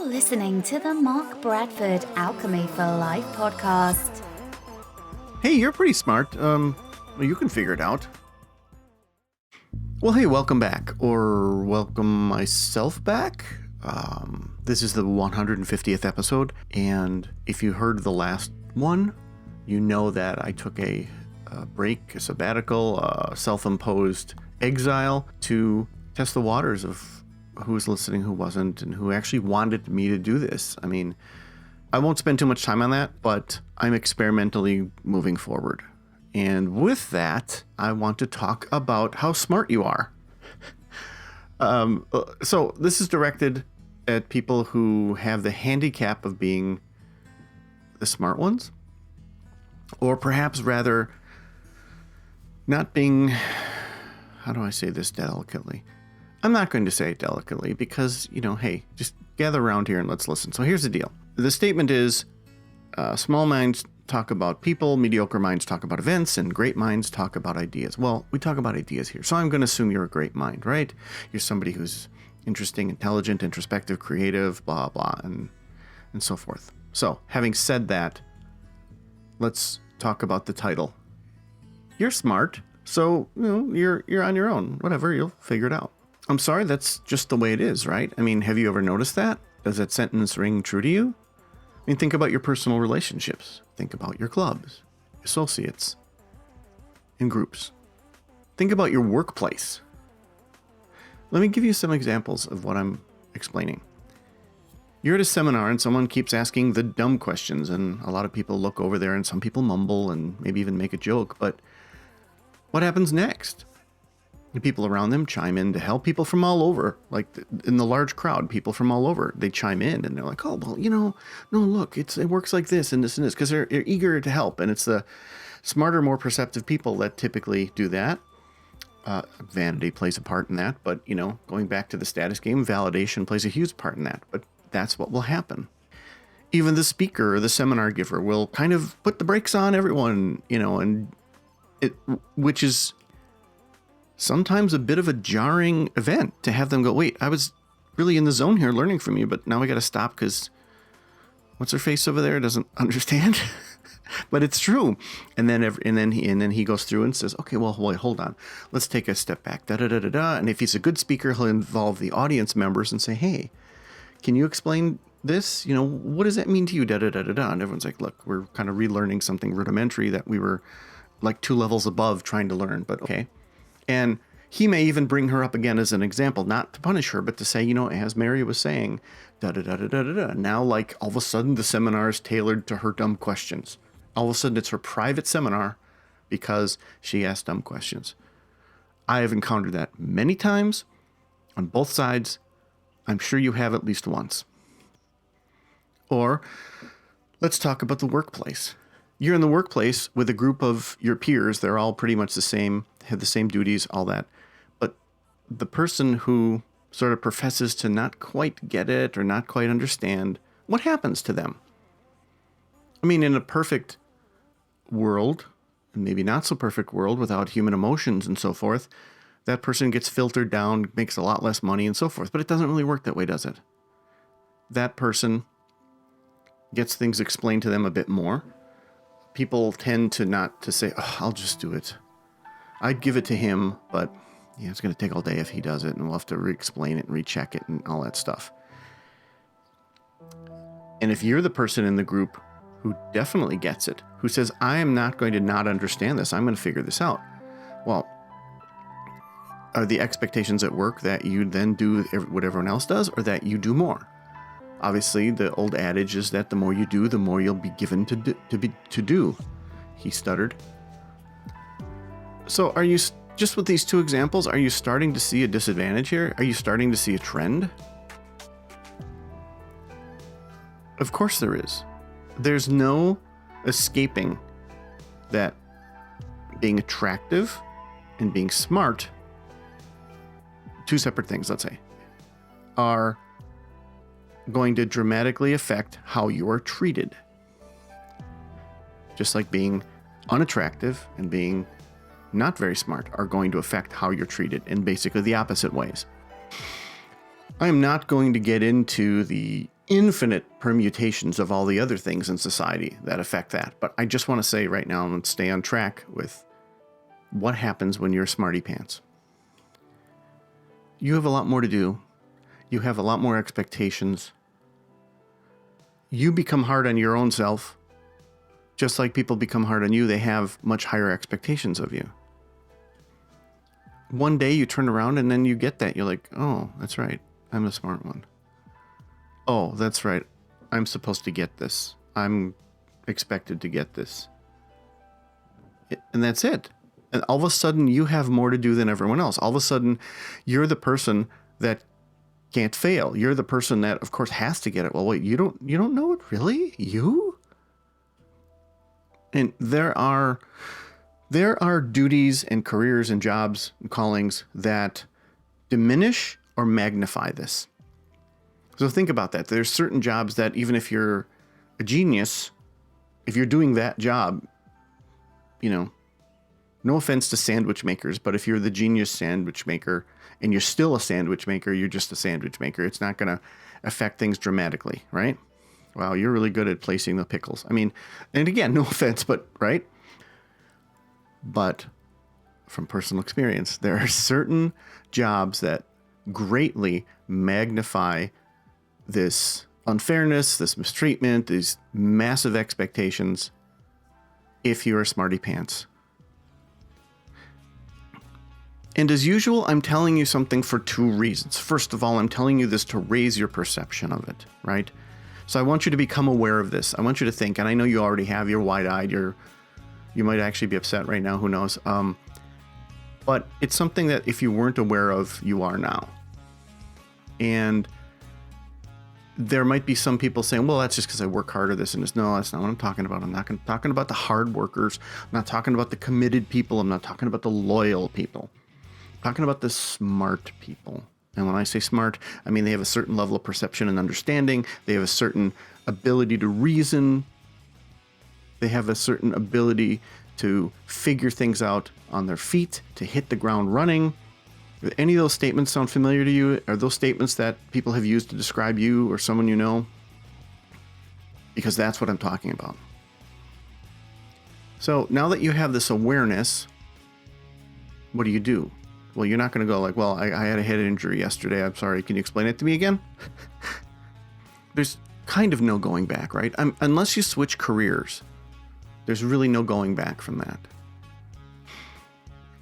listening to the Mark Bradford Alchemy for Life podcast. Hey, you're pretty smart. You can figure it out. Well, hey, welcome back, or welcome myself back. This is the 150th episode, and if you heard the last one, you know that I took a break, a sabbatical, a self-imposed exile to test the waters of who was listening, who wasn't, and who actually wanted me to do this. I mean, I won't spend too much time on that, but I'm experimentally moving forward. And with that, I want to talk about how smart you are. So this is directed at people who have the handicap of being the smart ones, or perhaps rather not being, how do I say this delicately? I'm not going to say it delicately because, hey, just gather around here and let's listen. So here's the deal. The statement is, small minds talk about people, mediocre minds talk about events, and great minds talk about ideas. Well, we talk about ideas here. So I'm going to assume you're a great mind, right? You're somebody who's interesting, intelligent, introspective, creative, blah, blah, and so forth. So having said that, let's talk about the title. You're smart, so you're on your own. Whatever, you'll figure it out. I'm sorry, that's just the way it is, right? I mean, have you ever noticed that? Does that sentence ring true to you? I mean, think about your personal relationships. Think about your clubs, associates, and groups. Think about your workplace. Let me give you some examples of what I'm explaining. You're at a seminar and someone keeps asking the dumb questions, and a lot of people look over there and some people mumble and maybe even make a joke, but what happens next? The people around them chime in to help. People from all over, like in the large crowd, people from all over, they chime in and they're like, oh, well, no, look, it works like this and this and this, because they're eager to help. And it's the smarter, more perceptive people that typically do that. Vanity plays a part in that. But, going back to the status game, validation plays a huge part in that. But that's what will happen. Even the speaker or the seminar giver will kind of put the brakes on everyone, which is sometimes a bit of a jarring event to have them go, wait, I was really in the zone here learning from you, but now we got to stop because what's her face over there doesn't understand. But it's true. And then he goes through and says, okay, well, wait, hold on. Let's take a step back. Da da da da da. And if he's a good speaker, he'll involve the audience members and say, hey, can you explain this? What does that mean to you? Da da da da da. And everyone's like, look, we're kind of relearning something rudimentary that we were like 2 levels above trying to learn, but okay. And he may even bring her up again as an example, not to punish her, but to say, as Mary was saying, da-da-da-da-da-da. Now, like, all of a sudden, the seminar is tailored to her dumb questions. All of a sudden, it's her private seminar because she asked dumb questions. I have encountered that many times on both sides. I'm sure you have at least once. Or let's talk about the workplace. You're in the workplace with a group of your peers. They're all pretty much the same, have the same duties, all that. But the person who sort of professes to not quite get it or not quite understand, what happens to them? I mean, in a perfect world, and maybe not so perfect world without human emotions and so forth, that person gets filtered down, makes a lot less money and so forth. But it doesn't really work that way, does it? That person gets things explained to them a bit more. People tend to not to say, oh, I'll just do it. I'd give it to him, but it's going to take all day if he does it, and we'll have to re-explain it and recheck it and all that stuff. And if you're the person in the group who definitely gets it, who says, I am not going to not understand this, I'm going to figure this out. Well, are the expectations at work that you then do what everyone else does, or that you do more? Obviously, the old adage is that the more you do, the more you'll be given to do. He stuttered. So are you, just with these 2 examples, are you starting to see a disadvantage here? Are you starting to see a trend? Of course there is. There's no escaping that being attractive and being smart, 2 separate things, let's say, are going to dramatically affect how you are treated. Just like being unattractive and being not very smart are going to affect how you're treated in basically the opposite ways. I am not going to get into the infinite permutations of all the other things in society that affect that. But I just want to say right now, and stay on track with what happens when you're smarty pants. You have a lot more to do. You have a lot more expectations. You become hard on your own self. Just like people become hard on you, they have much higher expectations of you. One day you turn around and then you get that. You're like, oh, that's right. I'm the smart one. Oh, that's right. I'm supposed to get this. I'm expected to get this. And that's it. And all of a sudden you have more to do than everyone else. All of a sudden you're the person that can't fail. You're the person that, of course, has to get it. Well, wait, you don't know it, really? You? And there are duties and careers and jobs and callings that diminish or magnify this. So think about that. There's certain jobs that even if you're a genius, if you're doing that job, no offense to sandwich makers, but if you're the genius sandwich maker and you're still a sandwich maker, you're just a sandwich maker. It's not going to affect things dramatically, right? Wow, you're really good at placing the pickles. I mean, and again, no offense, but right? But from personal experience, there are certain jobs that greatly magnify this unfairness, this mistreatment, these massive expectations if you're a smarty pants. And as usual, I'm telling you something for two reasons. First of all, I'm telling you this to raise your perception of it, right? So I want you to become aware of this. I want you to think, and I know you already have, you're wide-eyed, you might actually be upset right now, who knows? But it's something that if you weren't aware of, you are now. And there might be some people saying, well, that's just because I work hard at this and this. No, that's not what I'm talking about. I'm not talking about the hard workers. I'm not talking about the committed people. I'm not talking about the loyal people. I'm talking about the smart people. And when I say smart, I mean they have a certain level of perception and understanding. They have a certain ability to reason. They have a certain ability to figure things out on their feet, to hit the ground running. Do any of those statements sound familiar to you? Are those statements that people have used to describe you or someone you know? Because that's what I'm talking about. So now that you have this awareness, what do? Well, you're not going to go like, well, I had a head injury yesterday. I'm sorry. Can you explain it to me again? There's kind of no going back, right? Unless you switch careers, there's really no going back from that.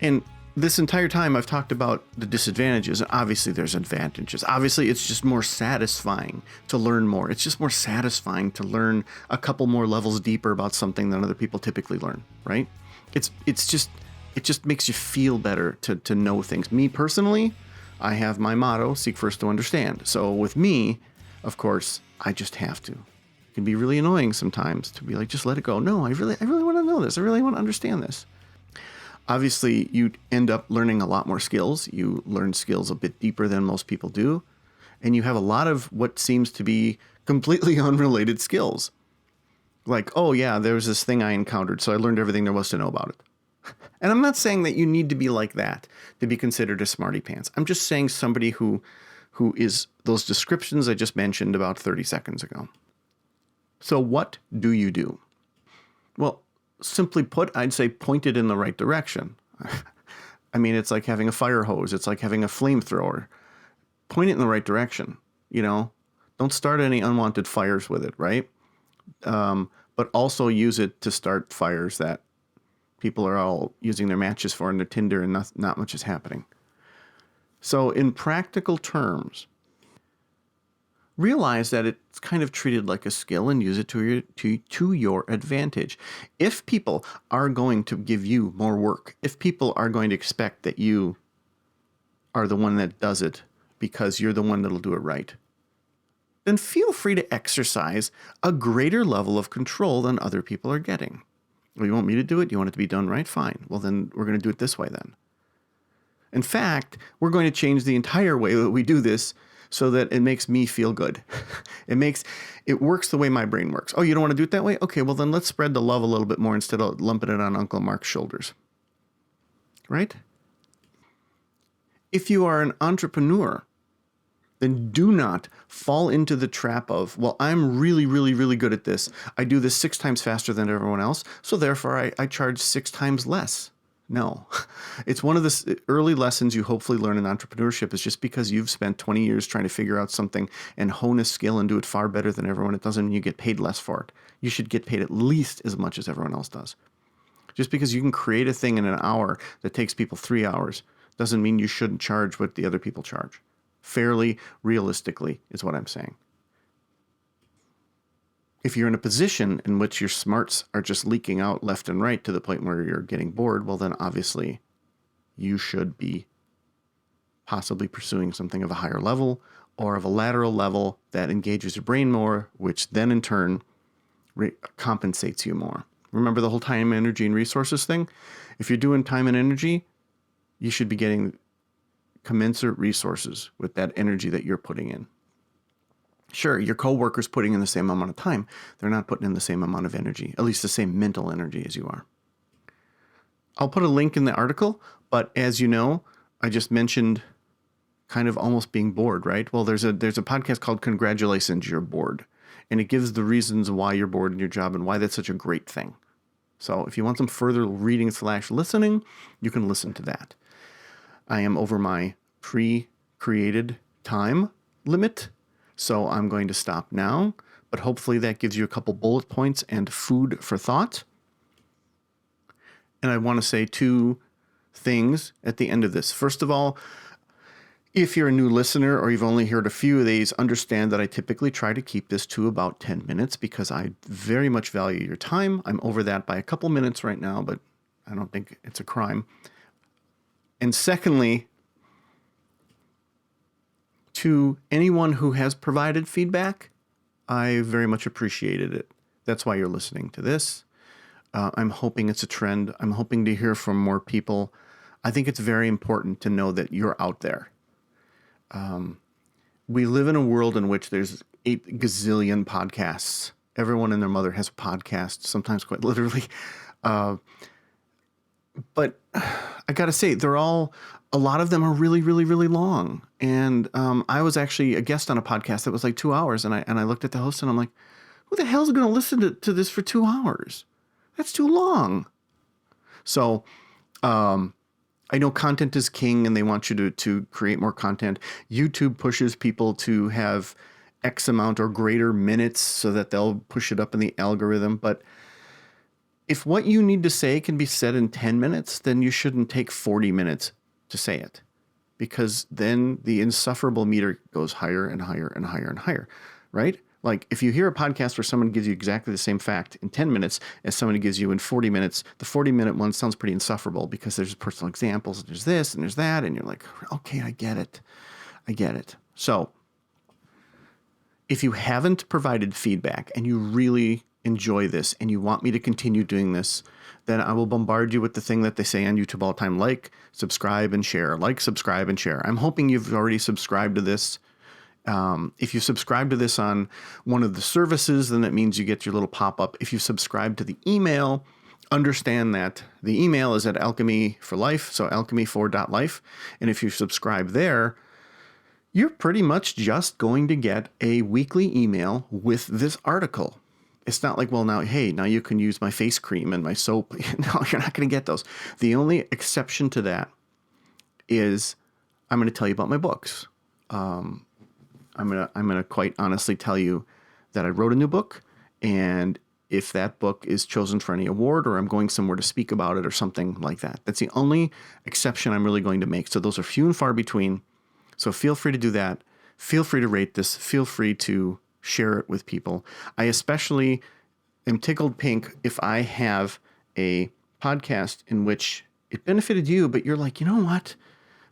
And this entire time I've talked about the disadvantages, and obviously there's advantages. Obviously it's just more satisfying to learn more. It's just more satisfying to learn a couple more levels deeper about something than other people typically learn, right? It just makes you feel better to know things. Me personally, I have my motto, seek first to understand. So with me, of course, I just have to. It can be really annoying sometimes to be like, just let it go. No, I really want to know this. I really want to understand this. Obviously, you end up learning a lot more skills. You learn skills a bit deeper than most people do. And you have a lot of what seems to be completely unrelated skills. Like, oh yeah, there was this thing I encountered, so I learned everything there was to know about it. And I'm not saying that you need to be like that to be considered a smarty pants. I'm just saying somebody who is those descriptions I just mentioned about 30 seconds ago. So what do you do? Well, simply put, I'd say point it in the right direction. I mean, it's like having a fire hose. It's like having a flamethrower. Point it in the right direction, Don't start any unwanted fires with it, right? But also use it to start fires that people are all using their matches for in their Tinder and not much is happening. So in practical terms, realize that it's kind of treated like a skill and use it to your advantage. If people are going to give you more work, if people are going to expect that you are the one that does it because you're the one that'll do it right, then feel free to exercise a greater level of control than other people are getting. Well, you want me to do it? You want it to be done right? Fine. Well, then we're going to do it this way then. In fact, we're going to change the entire way that we do this so that it makes me feel good. It works the way my brain works. Oh, you don't want to do it that way? Okay, well then let's spread the love a little bit more instead of lumping it on Uncle Mark's shoulders. Right? If you are an entrepreneur, then do not fall into the trap of, well, I'm really, really, really good at this. I do this 6 times faster than everyone else, so therefore I charge 6 times less. No. It's one of the early lessons you hopefully learn in entrepreneurship is just because you've spent 20 years trying to figure out something and hone a skill and do it far better than everyone, it doesn't mean you get paid less for it. You should get paid at least as much as everyone else does. Just because you can create a thing in an hour that takes people 3 hours doesn't mean you shouldn't charge what the other people charge. Fairly, realistically, is what I'm saying. If you're in a position in which your smarts are just leaking out left and right to the point where you're getting bored, well, then obviously you should be possibly pursuing something of a higher level or of a lateral level that engages your brain more, which then in turn compensates you more. Remember the whole time, energy, and resources thing? If you're doing time and energy, you should be getting commensurate resources with that energy that you're putting in. Sure, your coworker's putting in the same amount of time. They're not putting in the same amount of energy, at least the same mental energy as you are. I'll put a link in the article, but as you know, I just mentioned kind of almost being bored, right? Well, there's a podcast called Congratulations, You're Bored, and it gives the reasons why you're bored in your job and why that's such a great thing. So if you want some further reading/listening, you can listen to that. I am over my pre-created time limit, so I'm going to stop now, but hopefully that gives you a couple bullet points and food for thought. And I want to say 2 things at the end of this. First of all, if you're a new listener or you've only heard a few of these, understand that I typically try to keep this to about 10 minutes because I very much value your time. I'm over that by a couple minutes right now, but I don't think it's a crime. And secondly, to anyone who has provided feedback, I very much appreciated it. That's why you're listening to this. I'm hoping it's a trend. I'm hoping to hear from more people. I think it's very important to know that you're out there. We live in a world in which there's 8 gazillion podcasts. Everyone and their mother has a podcast, sometimes quite literally. But I got to say, a lot of them are really, really, really long. And I was actually a guest on a podcast that was like 2 hours. And I looked at the host and I'm like, who the hell's going to listen to this for 2 hours? That's too long. So I know content is king and they want you to create more content. YouTube pushes people to have X amount or greater minutes so that they'll push it up in the algorithm. But if what you need to say can be said in 10 minutes, then you shouldn't take 40 minutes to say it, because then the insufferable meter goes higher and higher and higher and higher, right? Like if you hear a podcast where someone gives you exactly the same fact in 10 minutes as somebody gives you in 40 minutes, the 40-minute one sounds pretty insufferable because there's personal examples, and there's this and there's that, and you're like, okay, I get it. So if you haven't provided feedback and you really enjoy this and you want me to continue doing this, then I will bombard you with the thing that they say on YouTube all the time: like, subscribe, and share. Like, subscribe, and share. I'm hoping you've already subscribed to this. If you subscribe to this on one of the services, then that means you get your little pop-up. If you subscribe to the email, understand that the email is at Alchemy for Life, so alchemy4.life. And if you subscribe there, you're pretty much just going to get a weekly email with this article. It's not like, well, now you can use my face cream and my soap. No, you're not going to get those. The only exception to that is I'm going to tell you about my books. I'm gonna quite honestly tell you that I wrote a new book, and if that book is chosen for any award or I'm going somewhere to speak about it or something like that, that's the only exception I'm really going to make. So those are few and far between. So feel free to do that. Feel free to rate this. Feel free to share it with people. I especially am tickled pink if I have a podcast in which it benefited you, but you're like, you know what?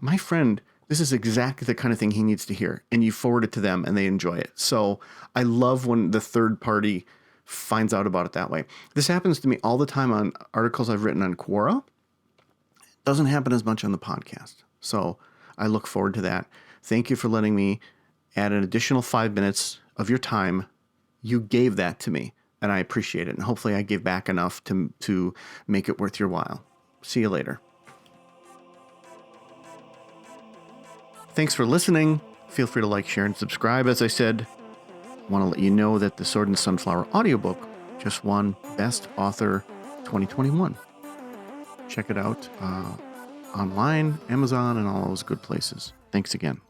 My friend, this is exactly the kind of thing he needs to hear. And you forward it to them and they enjoy it. So I love when the third party finds out about it that way. This happens to me all the time on articles I've written on Quora. It doesn't happen as much on the podcast. So I look forward to that. Thank you for letting me add an additional 5 minutes of your time. You gave that to me and I appreciate it. And hopefully I gave back enough to make it worth your while. See you later. Thanks for listening. Feel free to like, share, and subscribe. As I said, I want to let you know that the Sword and Sunflower audiobook just won Best Author 2021. Check it out online, Amazon, and all those good places. Thanks again.